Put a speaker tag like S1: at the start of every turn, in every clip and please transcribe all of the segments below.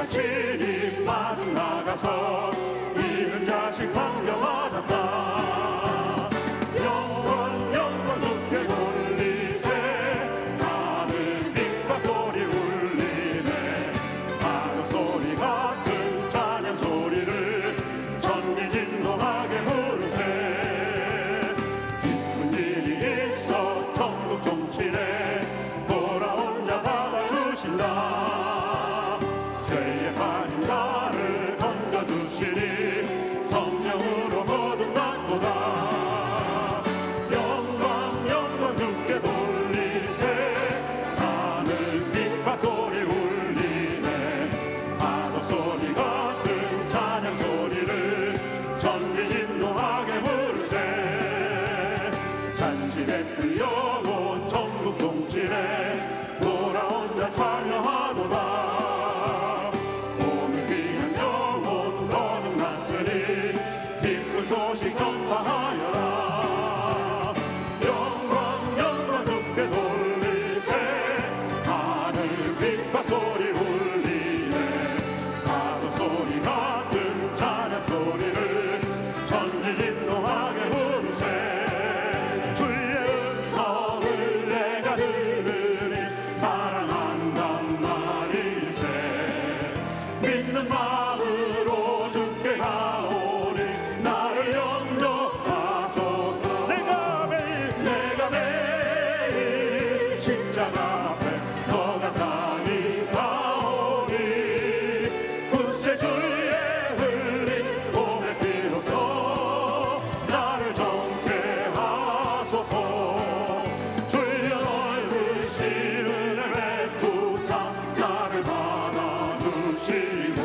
S1: 친히 마중 나가서 이른 자식 방경 맞았다. 영광 주께 돌리세. 하늘 빛과 소리 울리네. 파도 소리 같은 찬양 소리를 천지진동하게 부르세. 기쁜 일이 있어 천국 종치네. 돌아온 자 받아주신다. 죄에 빠진 자를 건져주시니 성령으로 거듭났도다. 영광 주께 돌리세. 하늘 빛과 소리 울리네. 파도 소리 같은 찬양 소리를 천지진동하게 부르세. 잔치대 영혼 천국 종치네. 돌아온 자 찬양하도다. 소식 전파하여라. 영광 주께 돌리세. 하늘 빛과 소리 울리네. 파도 소리 같은 찬양 소리를 천지진동하게 부르세. 주의 음성을 내가 들으니 사랑한단 말일세. 믿는 마음으로 주께 가오. 내가 매일 십자가 앞에 너가 땅이 가오니. 구세주의 흘린 몸의 피로써 나를 정케 하소서. 주의 넓으신 은혜 베푸사 나를 받아주시고.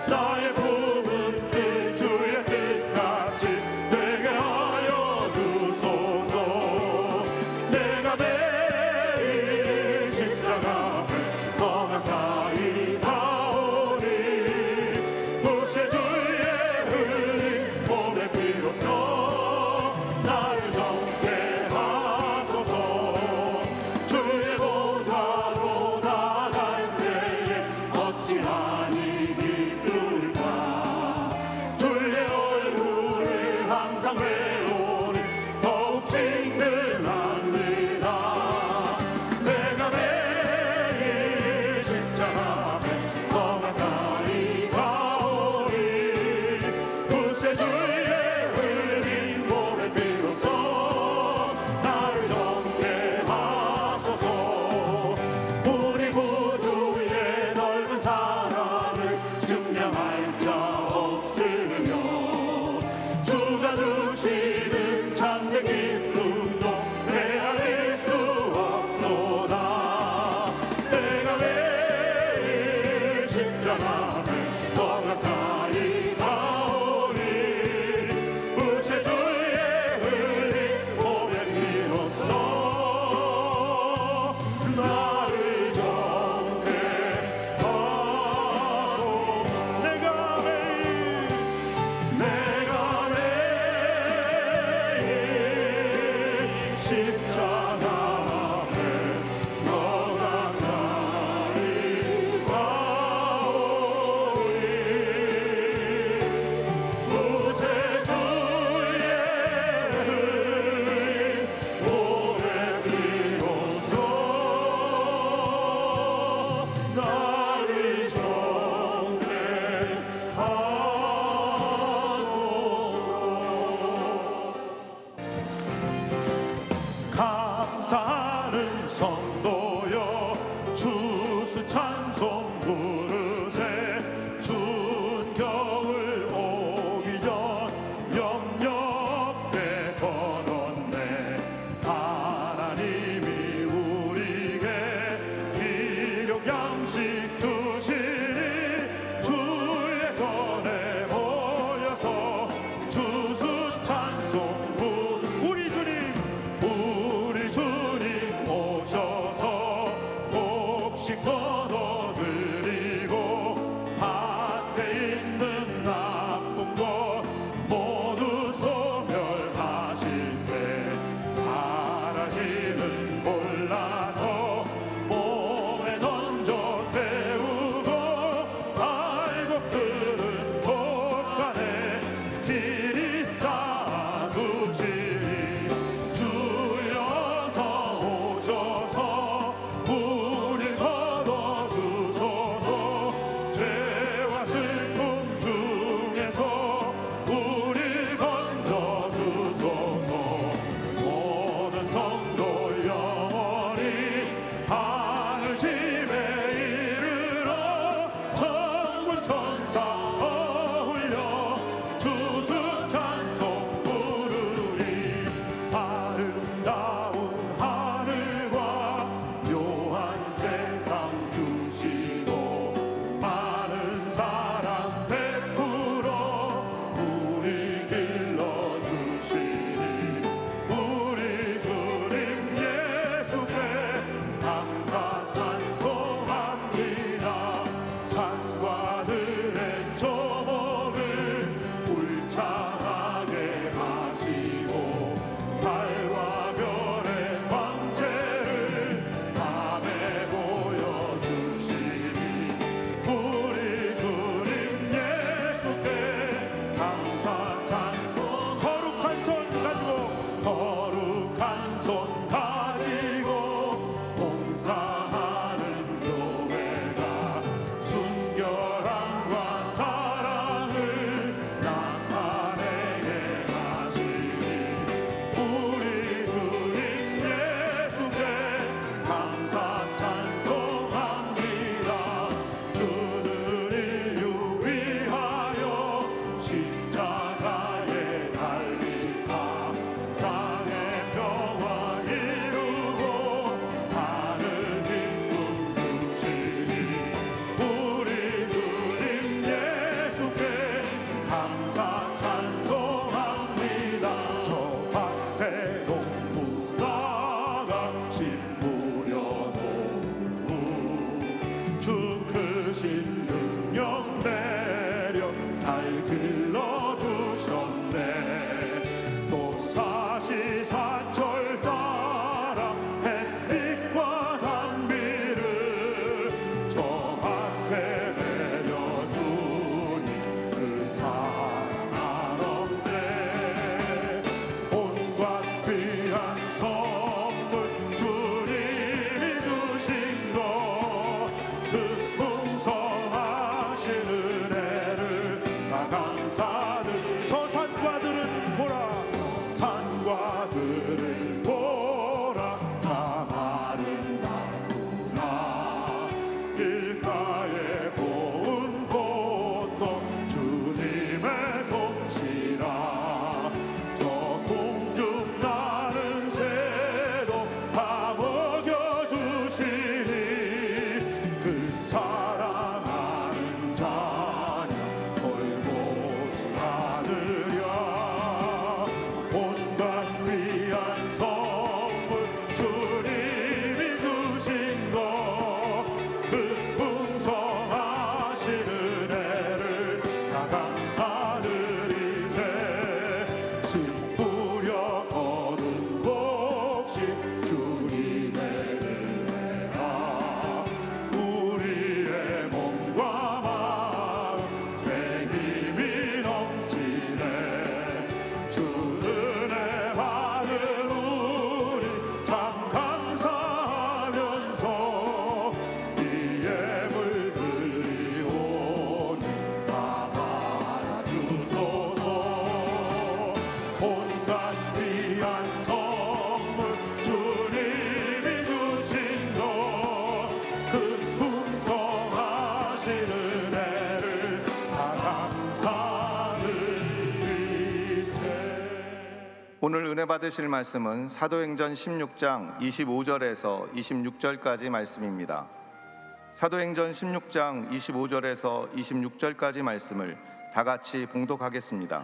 S1: 나의 품은 뜻 주의 뜻같이 되게 하여 주소서. 내가 매일 십자가 앞에 더 가까이 가오니. 구세주의 흘린 몸의 피로써 나를 정케 하소서. 주의 보좌로 나갈 때에 어찌하니 기쁠까. 주의 얼굴을 항상 외우니 더욱 친근합니다. 내가 매일 십자가 앞에 더 가까이 가오니. 구세주의 흘린 몸의 피로써 나를 정케 하소서. 우리 구주의 넓은 사랑을 증명할 자 없으며 주가 주시는 참된 기쁨도 헤아릴 수 없도다. 내가 매일 십자가 앞에 더 가까이 가오니. 구세주의 흘린 몸의 피로써 나를 정케 하소서. 내가 매일 십자가 앞에 더 가까이 가오니.
S2: 오늘 은혜 받으실 말씀은 사도행전 16장 25절에서 26절까지 말씀입니다. 사도행전 16장 25절에서 26절까지 말씀을 다 같이 봉독하겠습니다.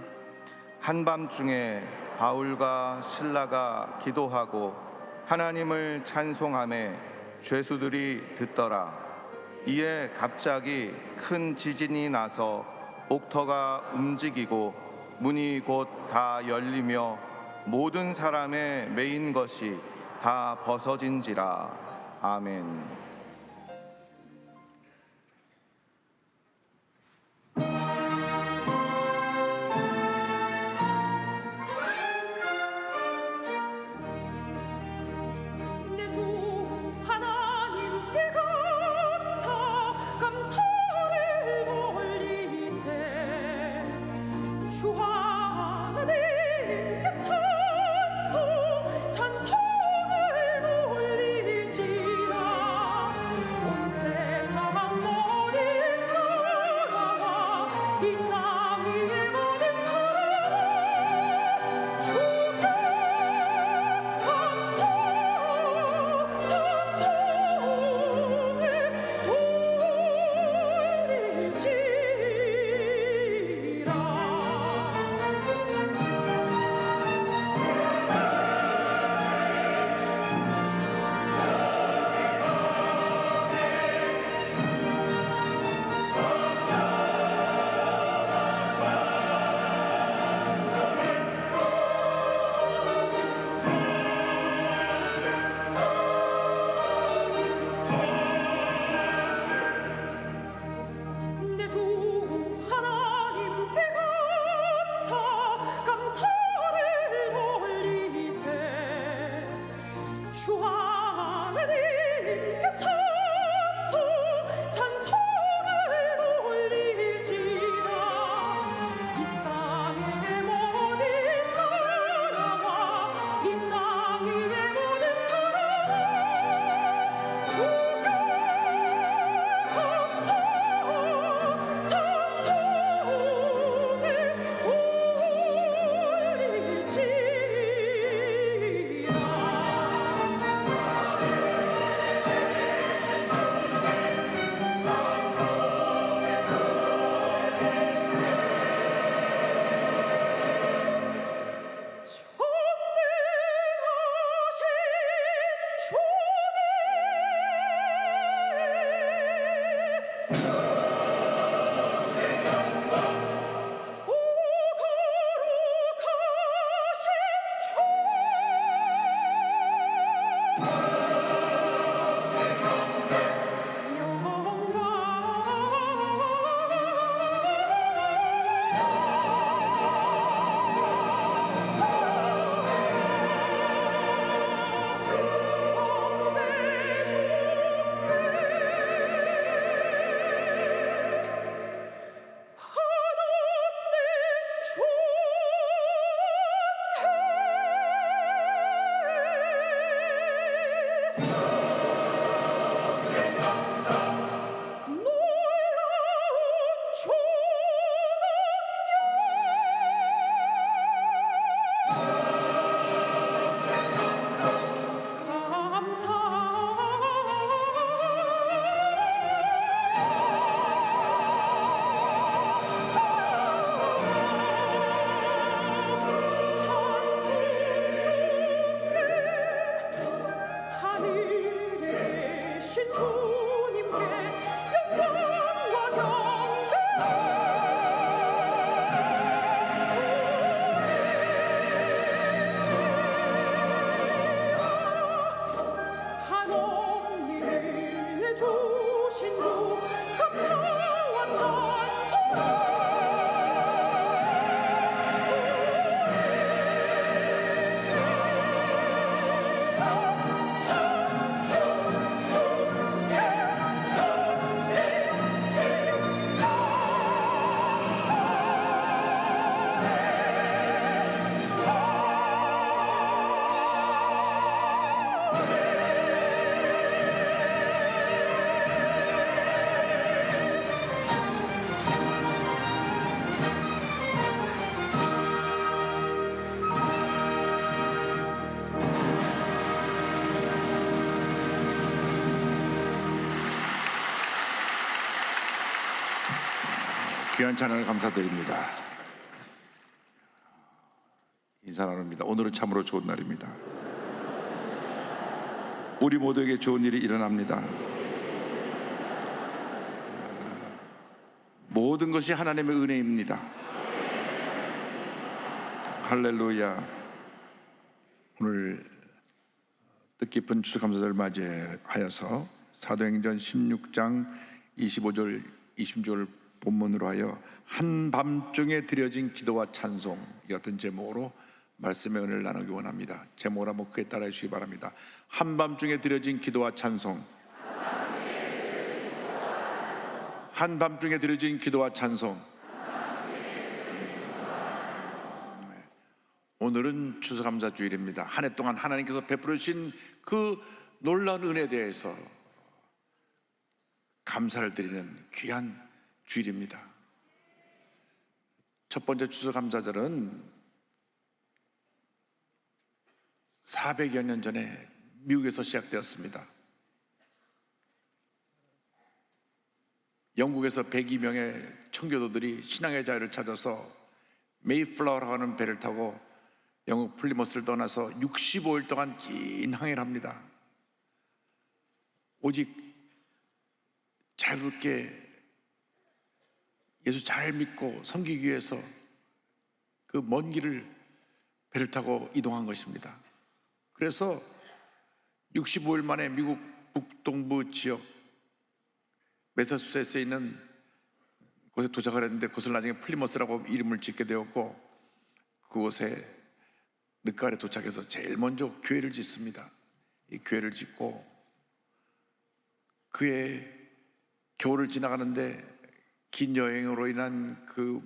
S2: 한밤중에 바울과 실라가 기도하고 하나님을 찬송하며 죄수들이 듣더라. 이에 갑자기 큰 지진이 나서 옥터가 움직이고 문이 곧 다 열리며 모든 사람의 매인 것이 다 벗어진지라. 아멘.
S3: 주님께 영광과 경배 귀한 찬양을 감사드립니다. 인사 나눕니다. 오늘은 참으로 좋은 날입니다. 우리 모두에게 좋은 일이 일어납니다. 모든 것이 하나님의 은혜입니다. 할렐루야. 오늘 뜻깊은 추수감사절을 맞이하여서 사도행전 16장 25절 26절 본문으로 하여 한밤중에 드려진 기도와 찬송 이 같은 제목으로 말씀의 은혜를 나누기 원합니다. 제목을 한번 크게 따라해 주시기 바랍니다. 한밤중에 드려진 기도와 찬송. 한밤중에 드려진 기도와 찬송. 오늘은 추수감사주일입니다. 한 해 동안 하나님께서 베풀어 주신 그 놀라운 은혜에 대해서 감사를 드리는 귀한 주일입니다. 첫 번째 추수감사절은 400여 년 전에 미국에서 시작되었습니다. 영국에서 102명의 청교도들이 신앙의 자유를 찾아서 메이플라워라고 하는 배를 타고 영국 플리머스를 떠나서 65일 동안 긴 항해를 합니다. 오직 자유롭게 예수 잘 믿고 섬기기 위해서 그 먼 길을 배를 타고 이동한 것입니다. 그래서 65일 만에 미국 북동부 지역 매사추세츠에 있는 곳에 도착을 했는데 그것을 나중에 플리머스라고 이름을 짓게 되었고, 그곳에 늦가을에 도착해서 제일 먼저 교회를 짓습니다. 이 교회를 짓고 그의 겨울을 지나가는데 긴 여행으로 인한 그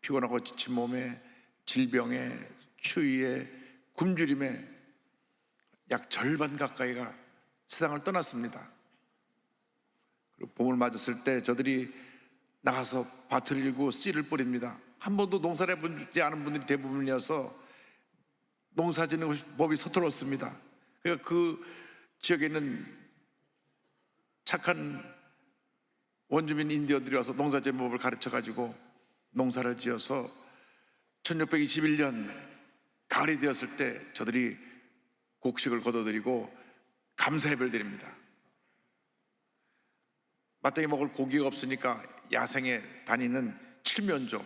S3: 피곤하고 지친 몸에 질병에 추위에 굶주림에 약 절반 가까이가 세상을 떠났습니다. 그리고 봄을 맞았을 때 저들이 나가서 밭을 일고 씨를 뿌립니다. 한 번도 농사를 해보지 않은 분들이 대부분이어서 농사짓는 법이 서툴었습니다. 그러니까 그 지역에 있는 착한 원주민 인디언들이 와서 농사짓는 법을 가르쳐가지고 농사를 지어서 1621년 가을이 되었을 때 저들이 곡식을 거둬들이고 감사 예배를 드립니다. 마땅히 먹을 고기가 없으니까 야생에 다니는 칠면조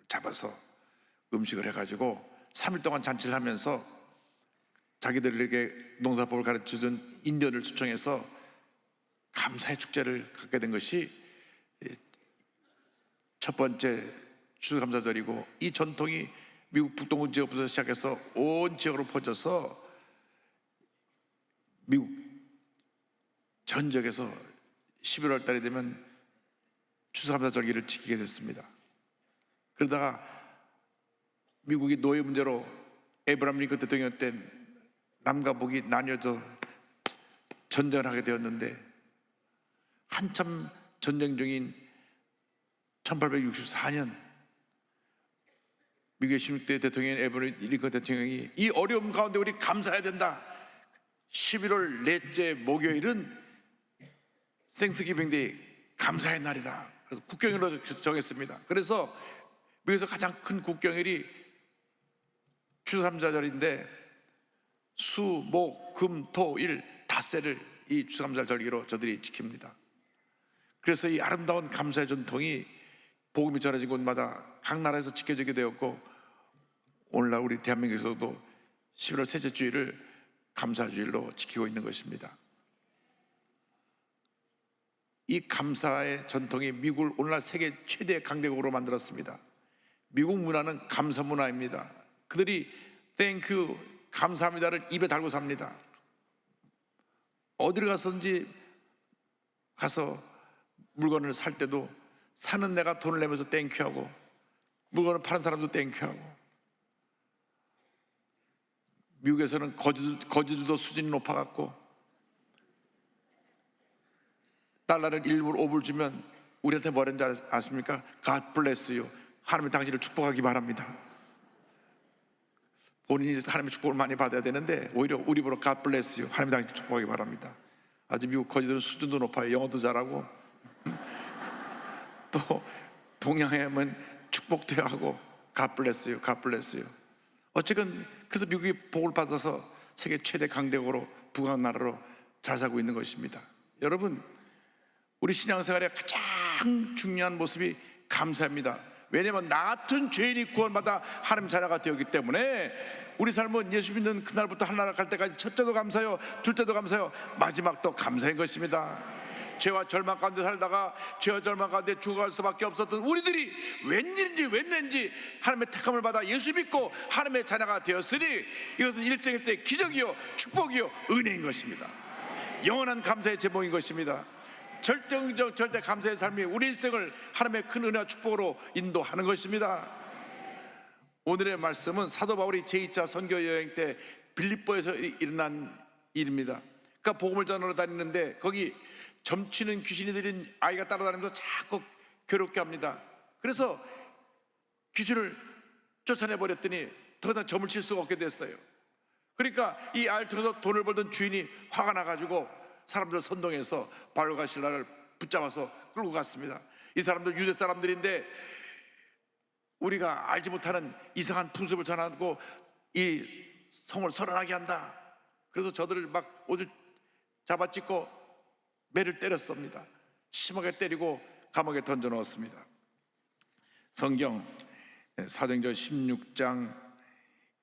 S3: 잡아서 음식을 해가지고 3일 동안 잔치를 하면서 자기들에게 농사법을 가르쳐준 인디언을 초청해서 감사의 축제를 갖게 된 것이 첫 번째 추수감사절이고, 이 전통이 미국 북동부 지역부터 시작해서 온 지역으로 퍼져서 미국 전 지역에서 11월 달이 되면 추수감사절기를 지키게 됐습니다. 그러다가 미국이 노예 문제로 에브라함 링컨 대통령 때 남과 북이 나뉘어서 전쟁을 하게 되었는데, 한참 전쟁 중인 1864년 미국의 16대 대통령인 에브라함 링컨 대통령이 이 어려움 가운데 우리 감사해야 된다. 11월 넷째 목요일은 생스기빙데이, 감사의 날이다. 그래서 국경일로 정했습니다. 그래서 미국에서 가장 큰 국경일이 추수감사절인데 수, 목, 금, 토, 일 닷새를 이 추수감사 절기로 저들이 지킵니다. 그래서 이 아름다운 감사의 전통이 복음이 전해진 곳마다 각 나라에서 지켜지게 되었고, 오늘날 우리 대한민국에서도 11월 셋째 주일을 감사주일로 지키고 있는 것입니다. 이 감사의 전통이 미국을 오늘날 세계 최대 강대국으로 만들었습니다. 미국 문화는 감사 문화입니다. 그들이 Thank you, 감사합니다를 입에 달고 삽니다. 어디를 가서든지 가서 물건을 살 때도 사는 내가 돈을 내면서 Thank you 하고, 물건을 파는 사람도 Thank you 하고. 미국에서는 거지들도 수준이 높아갖고 달러를 1불 5불 주면 우리한테 뭐라는지 아십니까? God bless you, 하나님이 당신을 축복하기 바랍니다. 본인이 하나님의 축복을 많이 받아야 되는데 오히려 우리 보러 God bless you, 하나님이 당신을 축복하기 바랍니다. 아주 미국 거지들은 수준도 높아요. 영어도 잘하고 또 동양에만 축복되어 하고 God bless you, God bless you. 어쨌든 그래서 미국이 복을 받아서 세계 최대 강대국으로 부강한 나라로 잘 살고 있는 것입니다. 여러분, 우리 신앙생활의 가장 중요한 모습이 감사입니다. 왜냐하면 나 같은 죄인이 구원받아 하나님 자녀가 되었기 때문에 우리 삶은 예수 믿는 그날부터 하나님 갈 때까지 첫째도 감사요, 둘째도 감사요, 마지막도 감사인 것입니다. 죄와 절망 가운데 살다가 죄와 절망 가운데 죽어갈 수밖에 없었던 우리들이 웬일인지 하나님의 택함을 받아 예수 믿고 하나님의 자녀가 되었으니 이것은 일생일 때 기적이요 축복이요 은혜인 것입니다. 영원한 감사의 제목인 것입니다. 절대 감사의 삶이 우리 일생을 하나님의 큰 은혜와 축복으로 인도하는 것입니다. 오늘의 말씀은 사도 바울이 제2차 선교 여행 때 빌립보에서 일어난 일입니다. 그러니까 복음을 전하러 다니는데 거기 점치는 귀신이 들린 아이가 따라다니면서 자꾸 괴롭게 합니다. 그래서 귀신을 쫓아내버렸더니 더 이상 점을 칠 수가 없게 됐어요. 그러니까 이 아이를 통해서 돈을 벌던 주인이 화가 나가지고 사람들을 선동해서 바울과 실라를 붙잡아서 끌고 갔습니다. 이 사람들 유대 사람들인데 우리가 알지 못하는 이상한 풍습을 전하고 이 성을 설안하게 한다. 그래서 저들을 막 옷을 잡아찢고 매를 때렸습니다. 심하게 때리고 감옥에 던져 넣었습니다. 성경 사도행전 16장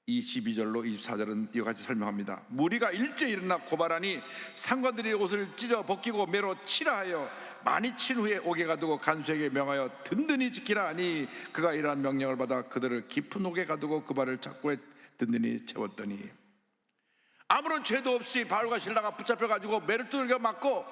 S3: 22절로 24절은 이와 같이 설명합니다. 무리가 일제히 일어나 고발하니 상관들이 옷을 찢어 벗기고 매로 치라 하여 많이 친 후에 옥에 가두고 간수에게 명하여 든든히 지키라 하니 그가 이러한 명령을 받아 그들을 깊은 옥에 가두고 그 발을 착고에 든든히 채웠더니 아무런 죄도 없이 바울과 실라가 붙잡혀가지고 매를 두들겨 맞고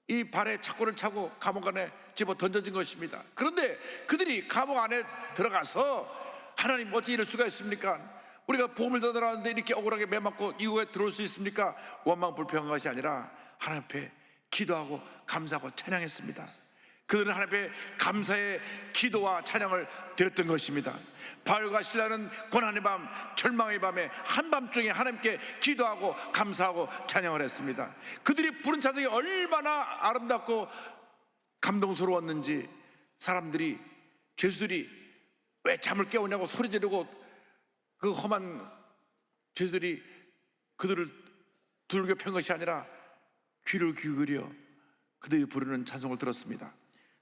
S3: 이 발에 착고를 차고 감옥 안에 집어 던져진 것입니다. 그런데 그들이 감옥 안에 들어가서 하나님 어찌 이럴 수가 있습니까? 우리가 복음을 전하는데 이렇게 억울하게 매맞고 이후에 들어올 수 있습니까? 원망 불평한 것이 아니라 하나님 앞에 기도하고 감사하고 찬양했습니다. 그들은 하나님 앞에 감사의 기도와 찬양을 드렸던 것입니다. 바울과 실라는 고난의 밤, 절망의 밤에 한밤중에 하나님께 기도하고 감사하고 찬양을 했습니다. 그들이 부른 찬송이 얼마나 아름답고 감동스러웠는지 사람들이, 죄수들이 왜 잠을 깨우냐고 소리 지르고 그 험한 죄수들이 그들을 두들겨 편 것이 아니라 귀를 기울여 그들이 부르는 찬송을 들었습니다.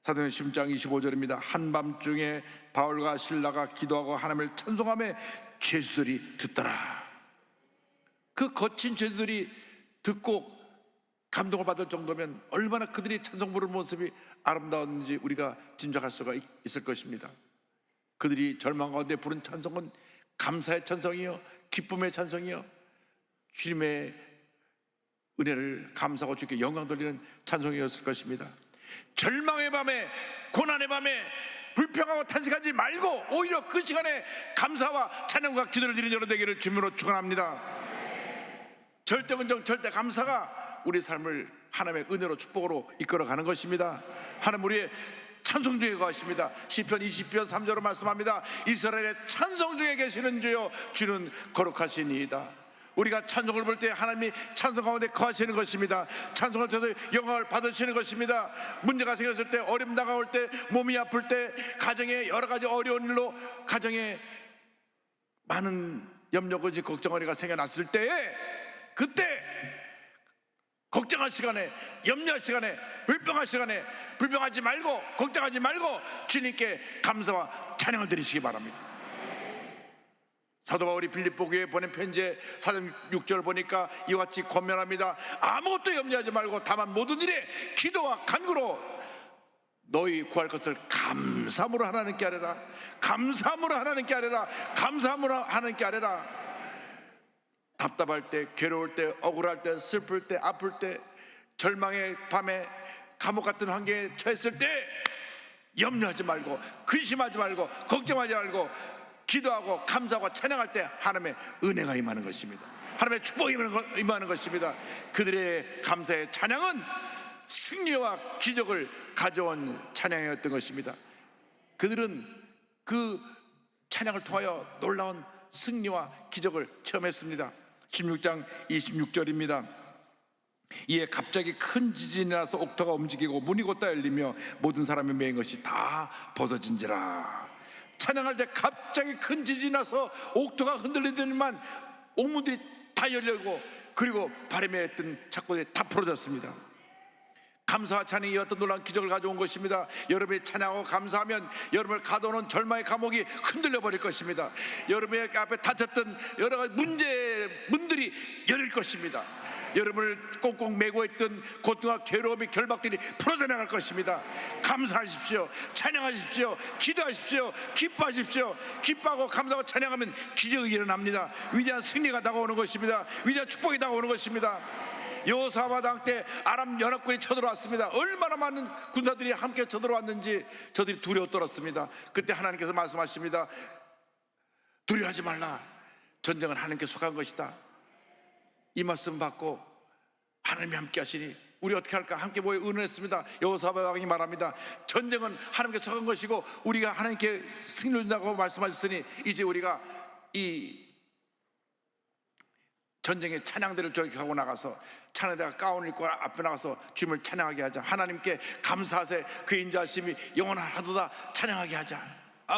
S3: 사도행전 10장 25절입니다. 한밤중에 바울과 실라가 기도하고 하나님을 찬송하며 죄수들이 듣더라. 그 거친 죄수들이 듣고 감동을 받을 정도면 얼마나 그들이 찬송 부르는 모습이 아름다웠는지 우리가 짐작할 수가 있을 것입니다. 그들이 절망 가운데 부른 찬송은 감사의 찬송이요, 기쁨의 찬송이요, 주님의 은혜를 감사하고 주께 영광 돌리는 찬송이었을 것입니다. 절망의 밤에, 고난의 밤에 불평하고 탄식하지 말고 오히려 그 시간에 감사와 찬양과 기도를 드리는 여러분 되기를 주님으로 축원합니다. 절대 긍정, 절대 감사가 우리 삶을 하나님의 은혜로 축복으로 이끌어가는 것입니다. 하나님 우리의 찬송 중에 거하십니다. 시편 20편 3절로 말씀합니다. 이스라엘의 찬송 중에 계시는 주여 주는 거룩하시니이다. 우리가 찬송을 볼 때 하나님이 찬송 가운데 거하시는 것입니다. 찬송을 통해서 영광을 받으시는 것입니다. 문제가 생겼을 때, 어려움 다가올 때, 몸이 아플 때, 가정에 여러 가지 어려운 일로 가정에 많은 염려, 고지, 걱정거리가 생겨났을 때에 그때 걱정할 시간에, 염려할 시간에, 불평할 시간에 불평하지 말고 걱정하지 말고 주님께 감사와 찬양을 드리시기 바랍니다. 사도 바울이 빌립보 교회에 보낸 편지에 4장 6절 보니까 이와 같이 권면합니다. 아무것도 염려하지 말고 다만 모든 일에 기도와 간구로 너희 구할 것을 감사함으로 하나님께 아뢰라. 감사함으로 하나님께 아뢰라. 감사함으로 하나님께 아뢰라. 답답할 때, 괴로울 때, 억울할 때, 슬플 때, 아플 때, 절망의 밤에 감옥 같은 환경에 처했을 때 염려하지 말고, 근심하지 말고, 걱정하지 말고 기도하고 감사하고 찬양할 때 하나님의 은혜가 임하는 것입니다. 하나님의 축복이 임하는 것입니다. 그들의 감사의 찬양은 승리와 기적을 가져온 찬양이었던 것입니다. 그들은 그 찬양을 통하여 놀라운 승리와 기적을 체험했습니다. 16장 26절입니다. 이에 갑자기 큰 지진이 나서 옥토가 움직이고 문이 곧다 열리며 모든 사람이 매인 것이 다 벗어진지라. 찬양할 때 갑자기 큰 지진이 나서 옥토가 흔들리더니만 옥문들이 다 열리고, 그리고 발에 매였던 착고들이 다 풀어졌습니다. 감사와 찬양이 어떤 놀라운 기적을 가져온 것입니다. 여러분이 찬양하고 감사하면 여러분을 가둬놓은 절망의 감옥이 흔들려 버릴 것입니다. 여러분의 앞에 닫혔던 여러 가지 문들이 열릴 것입니다. 여러분을 꽁꽁 메고 있던 고통과 괴로움의 결박들이 풀어져 나갈 것입니다. 감사하십시오. 찬양하십시오. 기도하십시오. 기뻐하십시오. 기뻐하고 감사하고 찬양하면 기적이 일어납니다. 위대한 승리가 다가오는 것입니다. 위대한 축복이 다가오는 것입니다. 여호사밧 왕 때 아람 연합군이 쳐들어왔습니다. 얼마나 많은 군사들이 함께 쳐들어왔는지 저들이 두려워 떨었습니다. 그때 하나님께서 말씀하십니다. 두려워하지 말라. 전쟁은 하나님께 속한 것이다. 이 말씀 받고 하나님이 함께 하시니 우리 어떻게 할까? 함께 모여 의논했습니다. 여호사밧 왕이 말합니다. 전쟁은 하나님께 속한 것이고 우리가 하나님께 승리를 준다고 말씀하셨으니 이제 우리가 이 전쟁의 찬양대를 저격하고 나가서 찬양대가 가운을 입고 앞에 나가서 주님을 찬양하게 하자. 하나님께 감사하세. 그 인자하심이 영원하도다. 찬양하게 하자.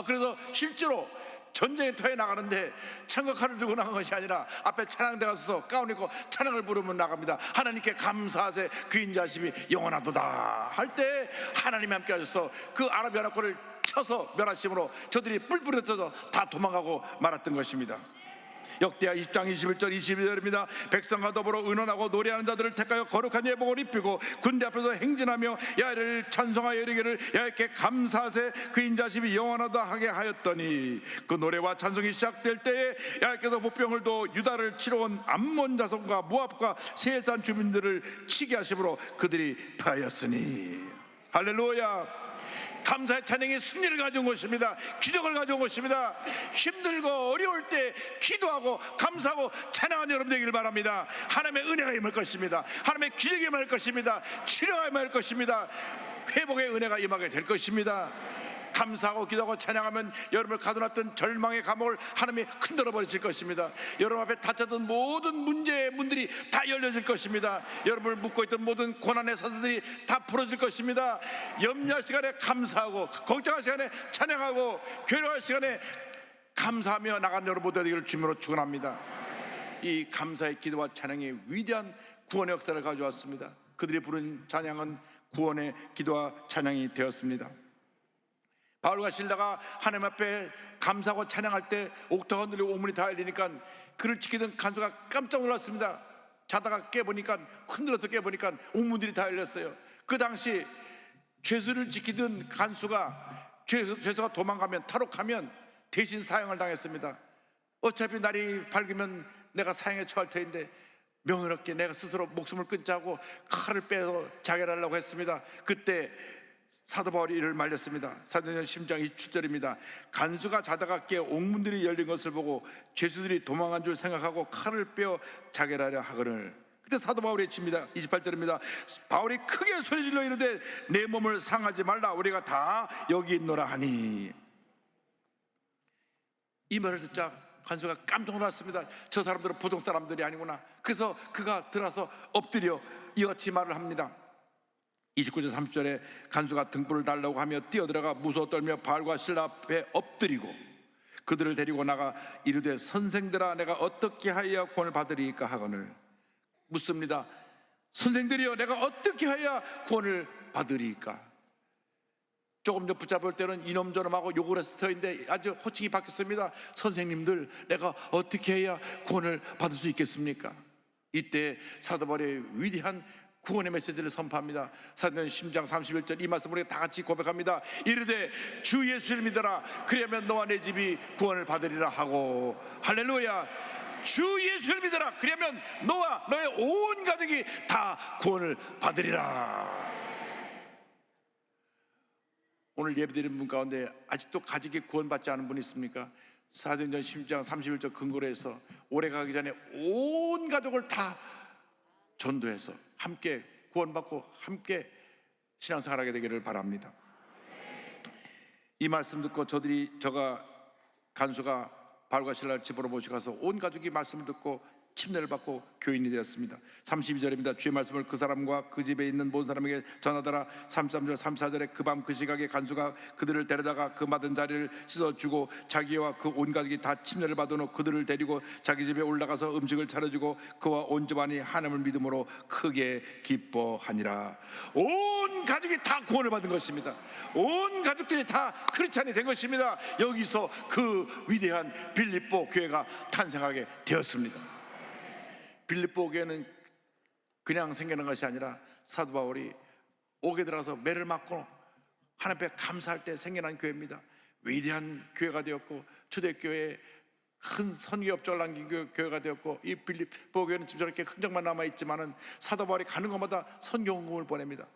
S3: 그래서 실제로 전쟁의 터에 나가는데 창각칼을 들고 나간 것이 아니라 앞에 찬양대가 서서 가운 입고 찬양을 부르면 나갑니다. 하나님께 감사하세. 그 인자하심이 영원하도다 할 때 하나님이 함께 하셔서 그 아랍 연합군을 쳐서 멸하심으로 저들이 뿔뿔이 흩어져 다 도망가고 말았던 것입니다. 역대하 20장 21절 22절입니다. 백성과 더불어 의논하고 노래하는 자들을 택하여 거룩한 예복을 입히고 군대 앞에서 행진하며 야훼를 찬송하여 이르기를 야훼께 감사하세. 그 인자심이 영원하다 하게 하였더니 그 노래와 찬송이 시작될 때에 야훼께서 보병을 둬 유다를 치러 온 암몬 자손과 모압과 세산 주민들을 치게 하심으로 그들이 패하였으니. 할렐루야. 감사의 찬양이 승리를 가져온 것입니다. 기적을 가져온 것입니다. 힘들고 어려울 때 기도하고 감사하고 찬양하는 여러분 되기를 바랍니다. 하나님의 은혜가 임할 것입니다. 하나님의 기적이 임할 것입니다. 치료가 임할 것입니다. 회복의 은혜가 임하게 될 것입니다. 감사하고 기도하고 찬양하면 여러분을 가둬놨던 절망의 감옥을 하나님이 흔들어 버리실 것입니다. 여러분 앞에 닫혔던 모든 문제의 문들이 다 열려질 것입니다. 여러분을 묶고 있던 모든 고난의 사슬들이 다 풀어질 것입니다. 염려할 시간에 감사하고, 걱정할 시간에 찬양하고, 괴로워할 시간에 감사하며 나가는 여러분 모두 되기를 주님으로 축원합니다. 이 감사의 기도와 찬양이 위대한 구원의 역사를 가져왔습니다. 그들이 부른 찬양은 구원의 기도와 찬양이 되었습니다. 바울과 실라가 하나님 앞에 감사하고 찬양할 때 옥토가 흔들리고 오문이 다 열리니까 그를 지키던 간수가 깜짝 놀랐습니다. 자다가 깨보니까, 흔들어서 깨보니까 옥문들이 다 열렸어요. 그 당시 죄수를 지키던 간수가 죄수가 도망가면, 탈옥하면 대신 사형을 당했습니다. 어차피 날이 밝으면 내가 사형에 처할 터인데 명예롭게 내가 스스로 목숨을 끊자고 칼을 빼서 자결하려고 했습니다. 그때 사도 바울이 이를 말렸습니다. 사도행전 10장 27절입니다. 간수가 자다가 깨 옥문들이 열린 것을 보고 죄수들이 도망한 줄 생각하고 칼을 빼어 자결하려 하거늘. 그때 사도 바울이 칩니다. 28절입니다. 바울이 크게 소리질러 이르되 내 몸을 상하지 말라. 우리가 다 여기 있노라 하니. 이 말을 듣자 간수가 깜짝 놀랐습니다. 저 사람들은 보통 사람들이 아니구나. 그래서 그가 들어서 엎드려 이같이 말을 합니다. 29절 30절에 간수가 등불을 달라고 하며 뛰어들어가 무서워 떨며 바울과 실라 앞에 엎드리고 그들을 데리고 나가 이르되 선생들아 내가 어떻게 하여야 구원을 받으리까 하거늘. 묻습니다. 선생들이여 내가 어떻게 하여야 구원을 받으리까. 조금 더 붙잡을 때는 이놈저놈하고 욕을 했을 터인데 아주 호칭이 바뀌었습니다. 선생님들 내가 어떻게 해야 구원을 받을 수 있겠습니까? 이때 사도 바울의 위대한 구원의 메시지를 선포합니다. 사도행전 10장 31절 이 말씀을 우리가 다 같이 고백합니다. 이르되 주 예수를 믿어라. 그리하면 너와 내 집이 구원을 받으리라 하고. 할렐루야. 주 예수를 믿어라. 그리하면 너와 너의 온 가족이 다 구원을 받으리라. 오늘 예배드리는 분 가운데 아직도 가족이 구원받지 않은 분 있습니까? 사도행전 10장 31절 근거로 해서 오래 가기 전에 온 가족을 다 전도해서 함께 구원받고 함께 신앙생활하게 되기를 바랍니다. 이 말씀 듣고 간수가 바울과 실라를 집으로 모시고 가서 온 가족이 말씀을 듣고 침례를 받고 교인이 되었습니다. 32절입니다. 주의 말씀을 그 사람과 그 집에 있는 모든 사람에게 전하더라. 33절 34절에 그 밤 그 시각에 간수가 그들을 데려다가 그 맡은 자리를 씻어주고 자기와 그 온 가족이 다 침례를 받은 후 그들을 데리고 자기 집에 올라가서 음식을 차려주고 그와 온 집안이 하나님을 믿음으로 크게 기뻐하니라. 온 가족이 다 구원을 받은 것입니다. 온 가족들이 다 크리스찬이 된 것입니다. 여기서 그 위대한 빌립보 교회가 탄생하게 되었습니다. 빌립보 교회는 그냥 생기는 것이 아니라 사도 바울이 옥에 들어가서 매를 맞고 하나님 앞에 감사할 때 생겨난 교회입니다. 위대한 교회가 되었고 초대교회에 큰 선교 업적을 남긴 교회가 되었고, 이 빌립보 교회는 지금 저렇게 흔적만 남아있지만은 사도 바울이 가는 곳마다 선교 헌금을 보냅니다.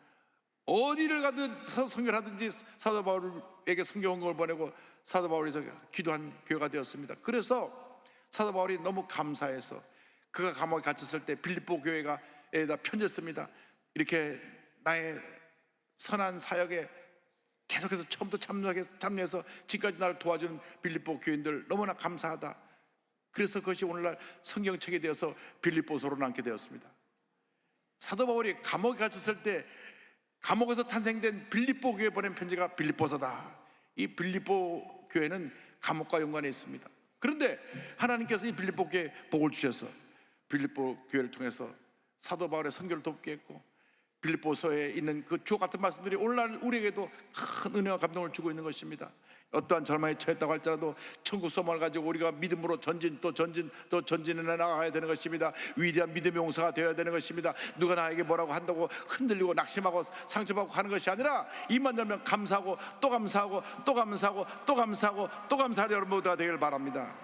S3: 어디를 가든 선교를 하든지 사도 바울에게 선교 헌금을 보내고 사도 바울에서 기도한 교회가 되었습니다. 그래서 사도 바울이 너무 감사해서 그가 감옥에 갇혔을 때 빌립보 교회에다 편지를 씁니다. 이렇게 나의 선한 사역에 계속해서 처음부터 참여해서 지금까지 나를 도와주는 빌립보 교인들 너무나 감사하다. 그래서 그것이 오늘날 성경책이 되어서 빌립보서로 남게 되었습니다. 사도 바울이 감옥에 갇혔을 때 감옥에서 탄생된 빌립보 교회에 보낸 편지가 빌립보서다. 이 빌립보 교회는 감옥과 연관해 있습니다. 그런데 하나님께서 이 빌립보 교회에 복을 주셔서 빌립보 교회를 통해서 사도 바울의 선교를 돕게 했고, 빌립보서에 있는 그 주옥 같은 말씀들이 오늘날 우리에게도 큰 은혜와 감동을 주고 있는 것입니다. 어떠한 절망에 처했다고 할지라도 천국 소망을 가지고 우리가 믿음으로 전진 또 전진해 나가야 되는 것입니다. 위대한 믿음의 용사가 되어야 되는 것입니다. 누가 나에게 뭐라고 한다고 흔들리고 낙심하고 상처받고 하는 것이 아니라 입만 열면 감사하고 또 감사하고 또 감사하고 또 감사하고 또 감사하는 여러분 모두가 되기를 바랍니다.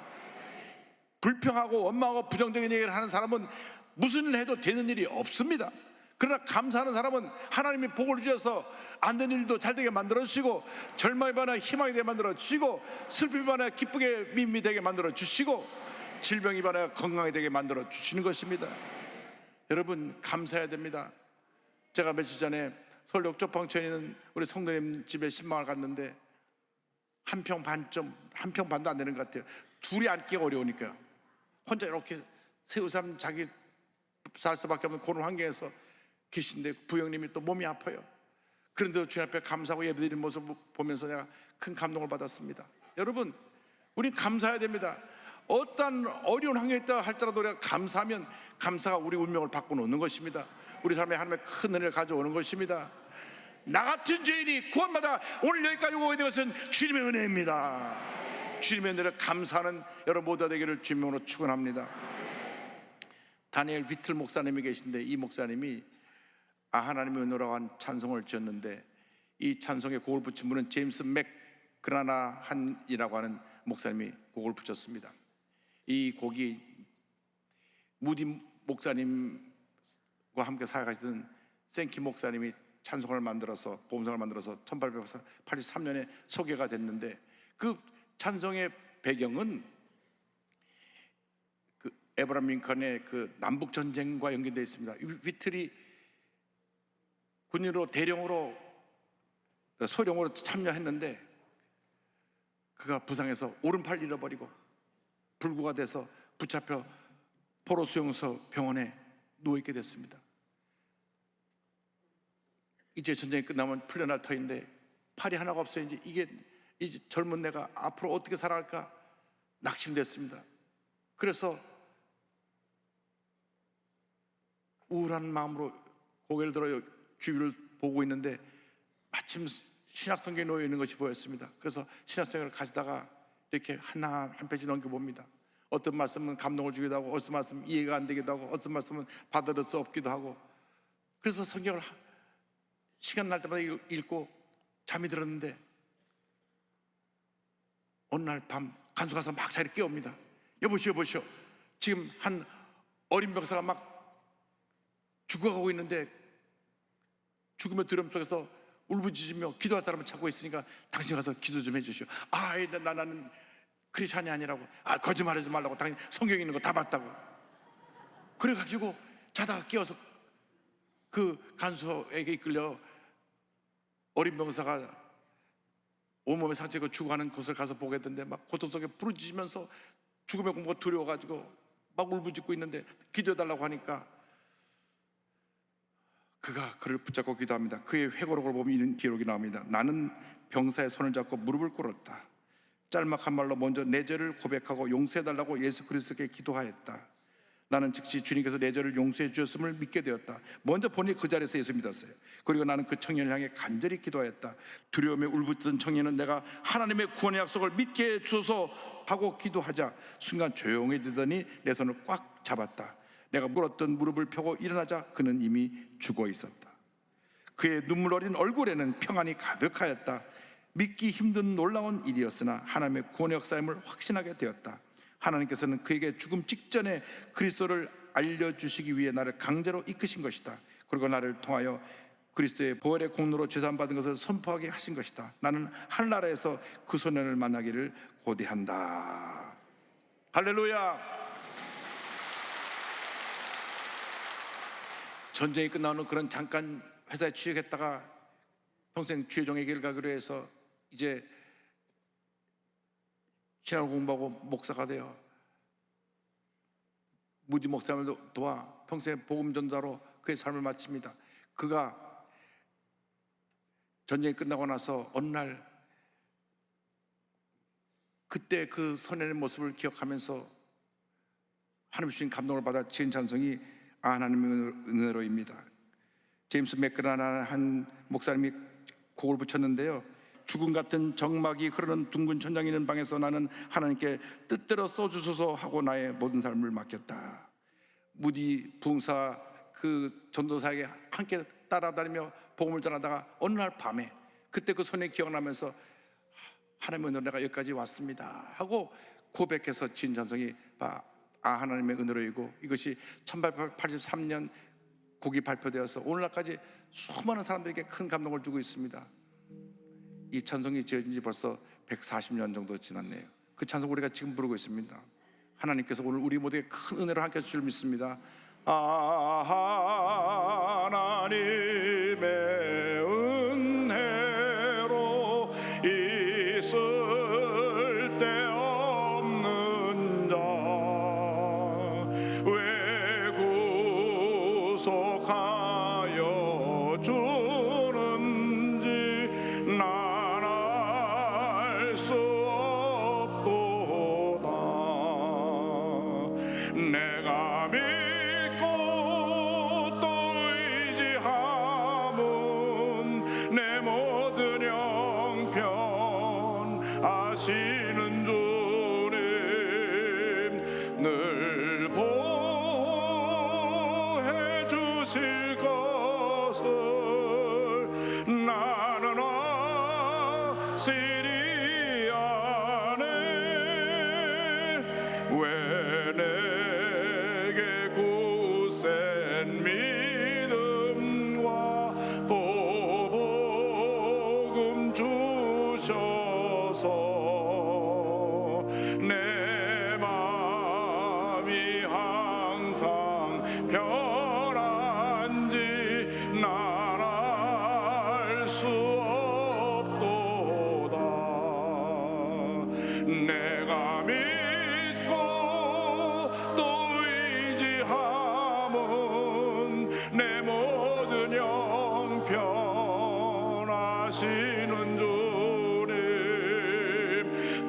S3: 불평하고 원망하고 부정적인 얘기를 하는 사람은 무슨 일을 해도 되는 일이 없습니다. 그러나 감사하는 사람은 하나님이 복을 주셔서 안 되는 일도 잘 되게 만들어 주시고, 절망이 반해 희망이 되게 만들어 주시고, 슬픔이 반해 기쁘게 미움이 되게 만들어 주시고, 질병이 반해 건강이 되게 만들어 주시는 것입니다. 여러분 감사해야 됩니다. 제가 며칠 전에 서울역 쪽방촌에 있는 우리 성도님 집에 신방을 갔는데 한 평 반도 안 되는 것 같아요. 둘이 앉기가 어려우니까 혼자 이렇게 새우삼 자기 살 수밖에 없는 그런 환경에서 계신데 부형님이 또 몸이 아파요. 그런데도 주님 앞에 감사하고 예배드리는 모습 보면서 내가 큰 감동을 받았습니다. 여러분, 우린 감사해야 됩니다. 어떤 어려운 환경에 있다 할지라도 우리가 감사하면 감사가 우리 운명을 바꿔놓는 것입니다. 우리 삶에 하나님의 큰 은혜를 가져오는 것입니다. 나 같은 죄인이 구원받아 오늘 여기까지 오게 된 것은 주님의 은혜입니다. 주님의 은혜를 감사하는 여러분 모두가 되기를 주님으로 축원합니다. 다니엘 비틀 목사님이 계신데, 이 목사님이 하나님의 은혜라고 한 찬송을 지었는데, 이 찬송에 곡을 붙인 분은 제임스 맥그라나한이라고 하는 목사님이 곡을 붙였습니다. 이 곡이 무디 목사님과 함께 사역하시던 생키 목사님이 찬송을 만들어서 보험성을 만들어서 1883년에 소개가 됐는데, 그 찬송의 배경은 그 에브라임 링컨의 그 남북 전쟁과 연결되어 있습니다. 위틀이 군인으로 대령으로 소령으로 참여했는데 그가 부상해서 오른팔 잃어버리고 불구가 돼서 붙잡혀 포로 수용소 병원에 누워있게 됐습니다. 이제 전쟁이 끝나면 풀려날 터인데 팔이 하나가 없어요. 이제 젊은 내가 앞으로 어떻게 살아갈까 낙심됐습니다. 그래서 우울한 마음으로 고개를 들어 주위를 보고 있는데 마침 신약성경에 놓여 있는 것이 보였습니다. 그래서 신약성경을 가지다가 이렇게 하나 한 페이지 넘겨봅니다. 어떤 말씀은 감동을 주기도 하고, 어떤 말씀은 이해가 안 되기도 하고, 어떤 말씀은 받아들일 수 없기도 하고, 그래서 성경을 시간 날 때마다 읽고 잠이 들었는데 어느 날 밤 간수 가서 막 자리를 깨웁니다. 여보시오 지금 한 어린 병사가 막 죽어가고 있는데 죽음의 두려움 속에서 울부짖으며 기도할 사람을 찾고 있으니까 당신 가서 기도 좀 해주시오. 나는 크리스찬이 아니라고. 거짓말하지 말라고. 당신 성경에 있는 거 다 봤다고. 그래가지고 자다가 깨어서 그 간수에게 이끌려 어린 병사가 온몸에 상처가 죽어가는 곳을 가서 보게 됐는데 막 고통 속에 부르짖으면서 죽음의 공포가 두려워가지고 막 울부짖고 있는데 기도해달라고 하니까 그가 그를 붙잡고 기도합니다. 그의 회고록을 보면 이런 기록이 나옵니다. 나는 병사의 손을 잡고 무릎을 꿇었다. 짤막한 말로 먼저 내 죄를 고백하고 용서해달라고 예수 그리스도께 기도하였다. 나는 즉시 주님께서 내 죄를 용서해 주셨음을 믿게 되었다. 먼저 본인이 그 자리에서 예수 믿었어요. 그리고 나는 그 청년을 향해 간절히 기도하였다. 두려움에 울부짖던 청년은 내가 하나님의 구원의 약속을 믿게 해 주소서 하고 기도하자 순간 조용해지더니 내 손을 꽉 잡았다. 내가 물었던 무릎을 펴고 일어나자 그는 이미 죽어 있었다. 그의 눈물 어린 얼굴에는 평안이 가득하였다. 믿기 힘든 놀라운 일이었으나 하나님의 구원의 역사임을 확신하게 되었다. 하나님께서는 그에게 죽음 직전에 그리스도를 알려주시기 위해 나를 강제로 이끄신 것이다. 그리고 나를 통하여 그리스도의 부활의 공로로 죄사함 받은 것을 선포하게 하신 것이다. 나는 하늘나라에서 그 소년을 만나기를 고대한다. 할렐루야. 전쟁이 끝나는 그런 잠깐 회사에 취직했다가 평생 주의종의 길을 가기로 해서 이제 신학을 공부하고 목사가 되어 무디 목사님을 도와 평생 복음 전자로 그의 삶을 마칩니다. 그가 전쟁이 끝나고 나서 어느 날 그때 그 선의 모습을 기억하면서 하나님 주신 감동을 받아 지은 찬송이 하나님의 은혜로입니다. 제임스 맥그라나는 한 목사님이 곡을 붙였는데요. 죽음 같은 정막이 흐르는 둥근 천장이 있는 방에서 나는 하나님께 뜻대로 써주소서 하고 나의 모든 삶을 맡겼다. 무디 부흥사 그 전도사에게 함께 따라다니며 복음을 전하다가 어느 날 밤에 그때 그 손에 기억나면서 하나님의 은혜로 내가 여기까지 왔습니다 하고 고백해서 지은 찬송이 하나님의 은혜로이고 이것이 1883년 곡이 발표되어서 오늘날까지 수많은 사람들에게 큰 감동을 주고 있습니다. 이 찬송이 지어진 지 벌써 140년 정도 지났네요. 그 찬송 우리가 지금 부르고 있습니다. 하나님께서 오늘 우리 모두에게 큰 은혜로 함께 해줄 줄 믿습니다.
S1: 하나님의 은혜로 있을 데 없는 자 왜 구속하여 주는지 난 알 수 없도다. 내가 믿고 또 의지함은 내 모든 형편 아시는 주님 늘 보호해 주실 것을 나는 확실히 아네. 왜 내게 굳센 믿음과 또 복음 주셔서 내 마음이 항상 편한지 난 알 수 없도다. 내가 믿고 또 의지함은 내 모든 형편 아시는 주님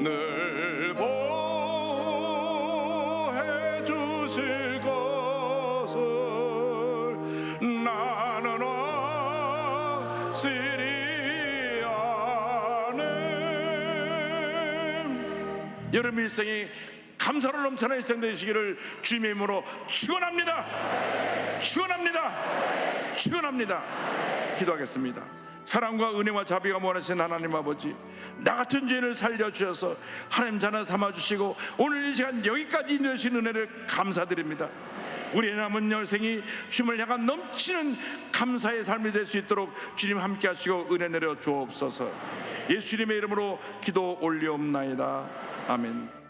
S1: 늘 보호해 주실 것을 나는 확실히 아네.
S3: 여러분 일생이 감사로 넘쳐나는 일생 되시기를 주님의 이름으로 축원합니다. 축원합니다. 축원합니다. 기도하겠습니다. 사랑과 은혜와 자비가 원하신 하나님 아버지, 나 같은 죄인을 살려주셔서 하나님 자녀 삼아주시고 오늘 이 시간 여기까지 인도하신 은혜를 감사드립니다. 우리의 남은 열생이 주님을 향한 넘치는 감사의 삶이 될 수 있도록 주님 함께 하시고 은혜 내려 주옵소서. 예수님의 이름으로 기도 올리옵나이다. 아멘.